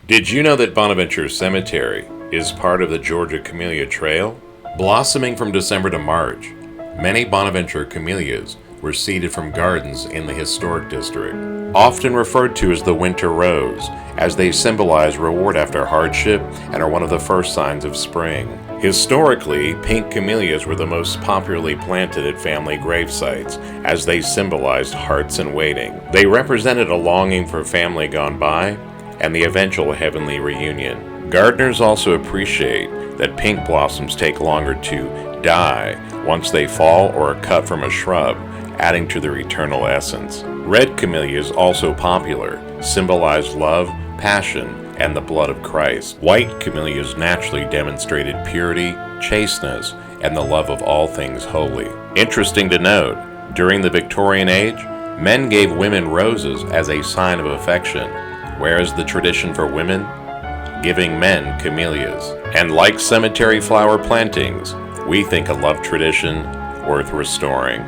Did you know that Bonaventure Cemetery is part of the Georgia Camellia Trail? Blossoming from December to March, many Bonaventure camellias were seeded from gardens in the historic district, often referred to as the winter rose, as they symbolize reward after hardship and are one of the first signs of spring. Historically, pink camellias were the most popularly planted at family grave sites, as they symbolized hearts in waiting. They represented a longing for family gone by and the eventual heavenly reunion. Gardeners also appreciate that pink blossoms take longer to die once they fall or are cut from a shrub, adding to their eternal essence. Red camellias, also popular, symbolize love, passion, and the blood of Christ. White camellias naturally demonstrated purity, chasteness, and the love of all things holy. Interesting to note, during the Victorian age, men gave women roses as a sign of affection, whereas the tradition for women, giving men camellias. And like cemetery flower plantings, we think a love tradition worth restoring.